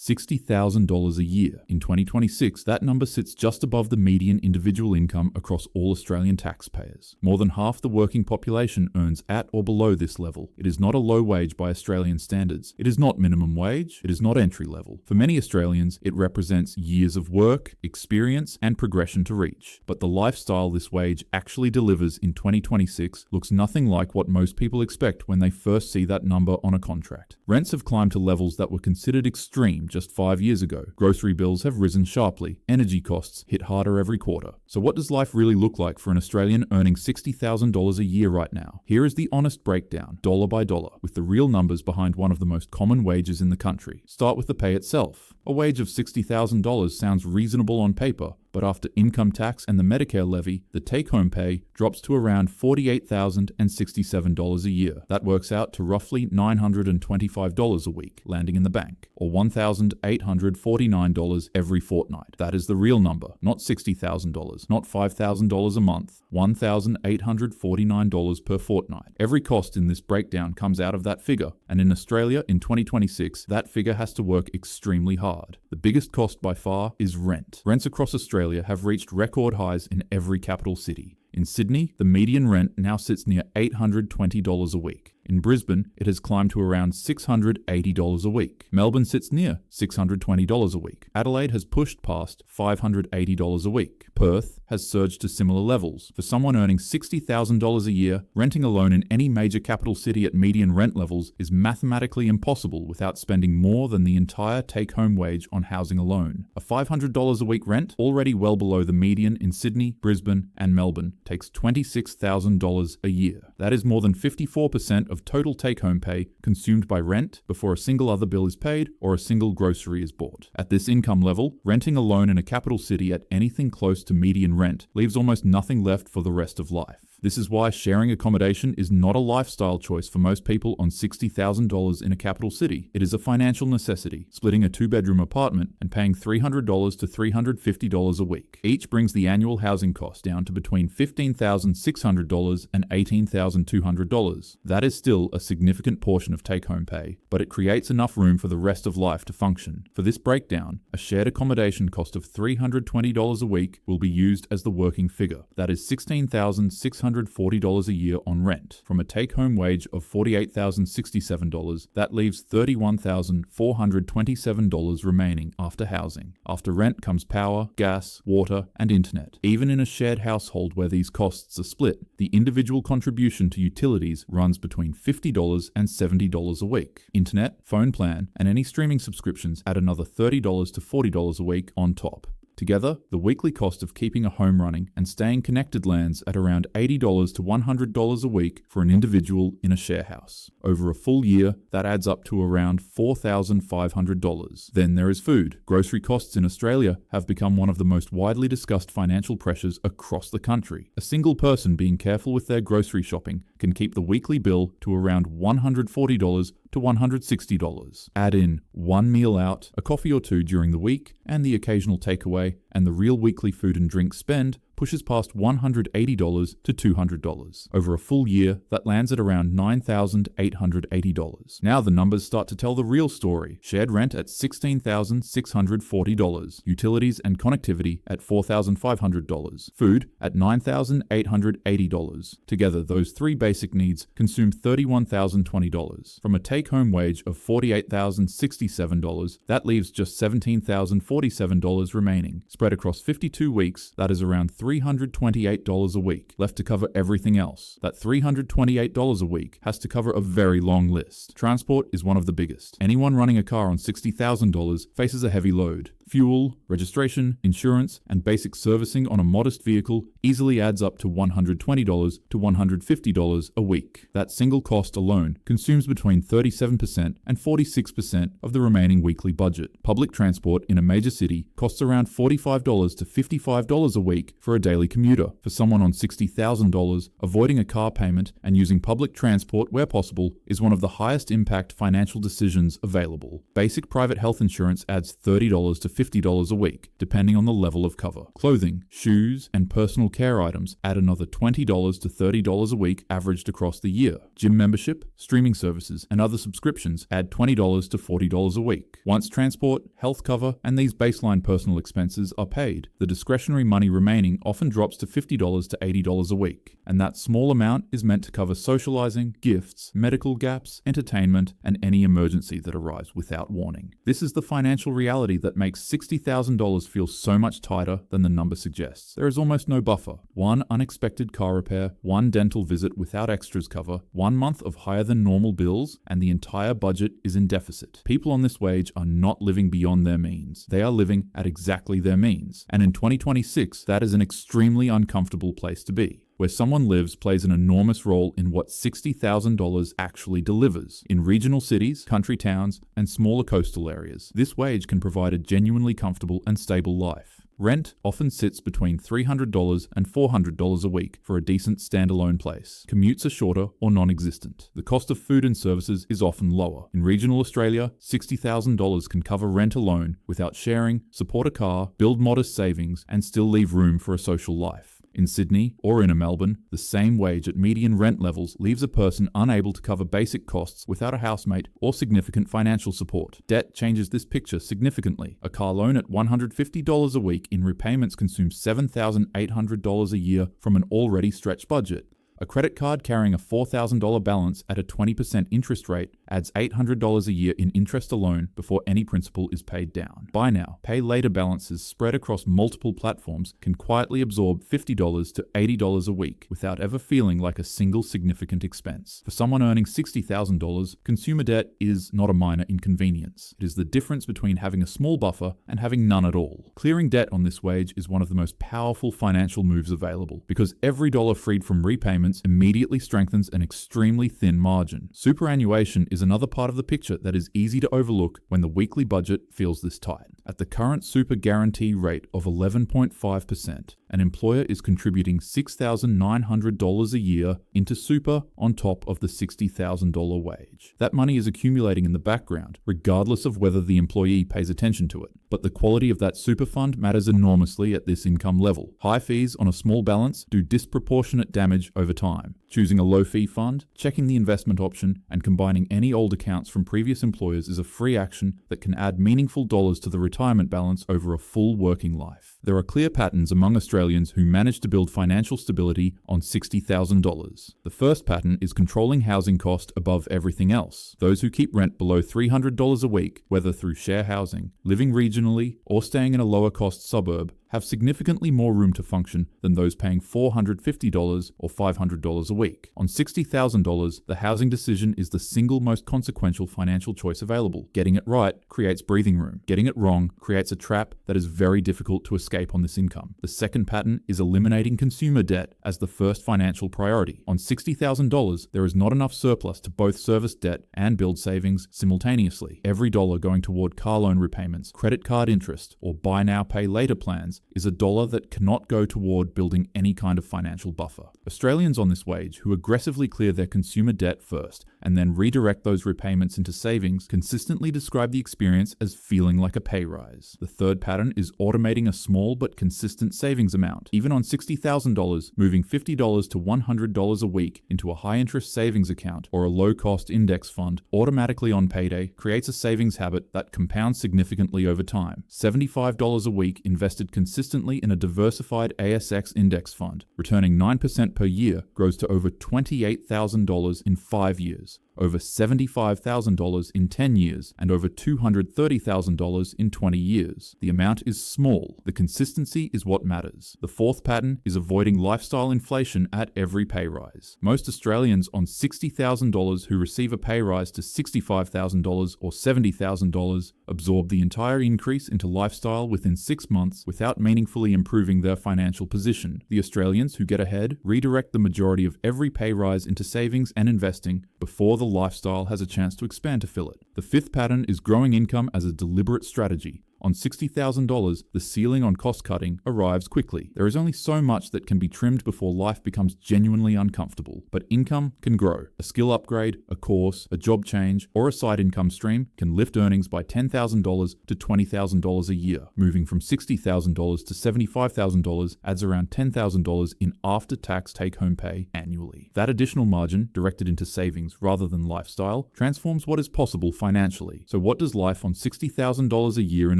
$60,000 a year. In 2026, that number sits just above the median individual income across all Australian taxpayers. More than half the working population earns at or below this level. It is not a low wage by Australian standards. It is not minimum wage. It is not entry level. For many Australians, it represents years of work, experience, and progression to reach. But the lifestyle this wage actually delivers in 2026 looks nothing like what most people expect when they first see that number on a contract. Rents have climbed to levels that were considered extreme just 5 years ago. Grocery bills have risen sharply. Energy costs hit harder every quarter. So what does life really look like for an Australian earning $60,000 a year right now? Here is the honest breakdown, dollar by dollar, with the real numbers behind one of the most common wages in the country. Start with the pay itself. A wage of $60,000 sounds reasonable on paper, but after income tax and the Medicare levy, the take-home pay drops to around $48,067 a year. That works out to roughly $925 a week, landing in the bank, or $1,849 every fortnight. That is the real number, not $60,000, not $5,000 a month, $1,849 per fortnight. Every cost in this breakdown comes out of that figure, and in Australia in 2026, that figure has to work extremely hard. The biggest cost by far is rent. Rents across Australia have reached record highs in every capital city. In Sydney, the median rent now sits near $820 a week. In Brisbane, it has climbed to around $680 a week. Melbourne sits near $620 a week. Adelaide has pushed past $580 a week. Perth has surged to similar levels. For someone earning $60,000 a year, renting alone in any major capital city at median rent levels is mathematically impossible without spending more than the entire take-home wage on housing alone. A $500 a week rent, already well below the median in Sydney, Brisbane, and Melbourne, takes $26,000 a year. That is more than 54% of total take-home pay consumed by rent before a single other bill is paid or a single grocery is bought. At this income level, renting alone in a capital city at anything close to median rent leaves almost nothing left for the rest of life. This is why sharing accommodation is not a lifestyle choice for most people on $60,000 in a capital city. It is a financial necessity, splitting a 2-bedroom apartment and paying $300 to $350 a week. Each brings the annual housing cost down to between $15,600 and $18,200. That is still a significant portion of take-home pay, but it creates enough room for the rest of life to function. For this breakdown, a shared accommodation cost of $320 a week will be used as the working figure. That is $16,640 a year on rent. From a take-home wage of $48,067, that leaves $31,427 remaining after housing. After rent comes power, gas, water, and internet. Even in a shared household where these costs are split, the individual contribution to utilities runs between $50 and $70 a week. Internet, phone plan, and any streaming subscriptions add another $30 to $40 a week on top. Together, the weekly cost of keeping a home running and staying connected lands at around $80 to $100 a week for an individual in a share house. Over a full year, that adds up to around $4,500. Then there is food. Grocery costs in Australia have become one of the most widely discussed financial pressures across the country. A single person being careful with their grocery shopping can keep the weekly bill to around $140 to $160. Add in one meal out, a coffee or two during the week, and the occasional takeaway, and the real weekly food and drink spend pushes past $180 to $200. Over a full year, that lands at around $9,880. Now the numbers start to tell the real story. Shared rent at $16,640. Utilities and connectivity at $4,500. Food at $9,880. Together, those three basic needs consume $31,020. From a take-home wage of $48,067, that leaves just $17,047 remaining. Spread across 52 weeks, that is around $328 a week, left to cover everything else. That $328 a week has to cover a very long list. Transport is one of the biggest. Anyone running a car on $60,000 faces a heavy load. Fuel, registration, insurance, and basic servicing on a modest vehicle easily adds up to $120 to $150 a week. That single cost alone consumes between 37% and 46% of the remaining weekly budget. Public transport in a major city costs around $45 to $55 a week for a daily commuter. For someone on $60,000, avoiding a car payment and using public transport where possible is one of the highest impact financial decisions available. Basic private health insurance adds $30 to $50 a week, depending on the level of cover. Clothing, shoes, and personal care items add another $20 to $30 a week averaged across the year. Gym membership, streaming services, and other subscriptions add $20 to $40 a week. Once transport, health cover, and these baseline personal expenses are paid, the discretionary money remaining often drops to $50 to $80 a week. And that small amount is meant to cover socializing, gifts, medical gaps, entertainment, and any emergency that arrives without warning. This is the financial reality that makes $60,000 feel so much tighter than the number suggests. There is almost no buffer. One unexpected car repair, one dental visit without extras cover, 1 month of higher than normal bills, and the entire budget is in deficit. People on this wage are not living beyond their means. They are living at exactly their means. And in 2026, that is an extremely uncomfortable place to be. Where someone lives plays an enormous role in what $60,000 actually delivers. In regional cities, country towns, and smaller coastal areas, this wage can provide a genuinely comfortable and stable life. Rent often sits between $300 and $400 a week for a decent standalone place. Commutes are shorter or non-existent. The cost of food and services is often lower. In regional Australia, $60,000 can cover rent alone without sharing, support a car, build modest savings, and still leave room for a social life. In Sydney or in Melbourne, the same wage at median rent levels leaves a person unable to cover basic costs without a housemate or significant financial support. Debt changes this picture significantly. A car loan at $150 a week in repayments consumes $7,800 a year from an already stretched budget. A credit card carrying a $4,000 balance at a 20% interest rate adds $800 a year in interest alone before any principal is paid down. Buy now, pay later balances spread across multiple platforms can quietly absorb $50 to $80 a week without ever feeling like a single significant expense. For someone earning $60,000, consumer debt is not a minor inconvenience. It is the difference between having a small buffer and having none at all. Clearing debt on this wage is one of the most powerful financial moves available because every dollar freed from repayment immediately strengthens an extremely thin margin. Superannuation is another part of the picture that is easy to overlook when the weekly budget feels this tight. At the current super guarantee rate of 11.5%, an employer is contributing $6,900 a year into super on top of the $60,000 wage. That money is accumulating in the background, regardless of whether the employee pays attention to it. But the quality of that super fund matters enormously at this income level. High fees on a small balance do disproportionate damage over time. Choosing a low-fee fund, checking the investment option, and combining any old accounts from previous employers is a free action that can add meaningful dollars to the retirement balance over a full working life. There are clear patterns among Australians who manage to build financial stability on $60,000. The first pattern is controlling housing cost above everything else. Those who keep rent below $300 a week, whether through share housing, living regionally, or staying in a lower-cost suburb, have significantly more room to function than those paying $450 or $500 a week. On $60,000, the housing decision is the single most consequential financial choice available. Getting it right creates breathing room. Getting it wrong creates a trap that is very difficult to escape on this income. The second pattern is eliminating consumer debt as the first financial priority. On $60,000, there is not enough surplus to both service debt and build savings simultaneously. Every dollar going toward car loan repayments, credit card interest, or buy now, pay later plans is a dollar that cannot go toward building any kind of financial buffer. Australians on this wage who aggressively clear their consumer debt first and then redirect those repayments into savings consistently describe the experience as feeling like a pay rise. The third pattern is automating a small but consistent savings amount. Even on $60,000, moving $50 to $100 a week into a high-interest savings account or a low-cost index fund automatically on payday creates a savings habit that compounds significantly over time. $75 a week invested consistently in a diversified ASX index fund, returning 9% per year, grows to over $28,000 in 5 years, over $75,000 in 10 years, and over $230,000 in 20 years. The amount is small. The consistency is what matters. The fourth pattern is avoiding lifestyle inflation at every pay rise. Most Australians on $60,000 who receive a pay rise to $65,000 or $70,000 absorb the entire increase into lifestyle within 6 months without meaningfully improving their financial position. The Australians who get ahead redirect the majority of every pay rise into savings and investing before the lifestyle has a chance to expand to fill it. The fifth pattern is growing income as a deliberate strategy, On $60,000, the ceiling on cost cutting arrives quickly. There is only so much that can be trimmed before life becomes genuinely uncomfortable. But income can grow. A skill upgrade, a course, a job change, or a side income stream can lift earnings by $10,000 to $20,000 a year. Moving from $60,000 to $75,000 adds around $10,000 in after-tax take-home pay annually. That additional margin, directed into savings rather than lifestyle, transforms what is possible financially. So what does life on $60,000 a year in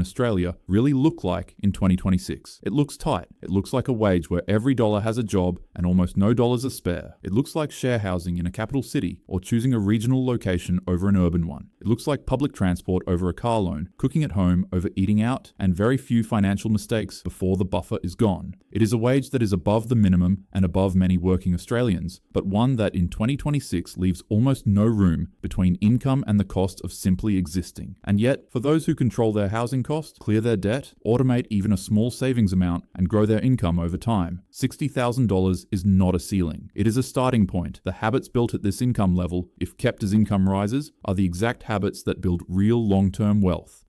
Australia really look like in 2026? It looks tight. It looks like a wage where every dollar has a job and almost no dollars are spare. It looks like share housing in a capital city or choosing a regional location over an urban one. It looks like public transport over a car loan, cooking at home over eating out, and very few financial mistakes before the buffer is gone. It is a wage that is above the minimum and above many working Australians, but one that in 2026 leaves almost no room between income and the cost of simply existing. And yet, for those who control their housing costs, clear their debt, automate even a small savings amount, and grow their income over time, $60,000 is not a ceiling. It is a starting point. The habits built at this income level, if kept as income rises, are the exact habits that build real long-term wealth.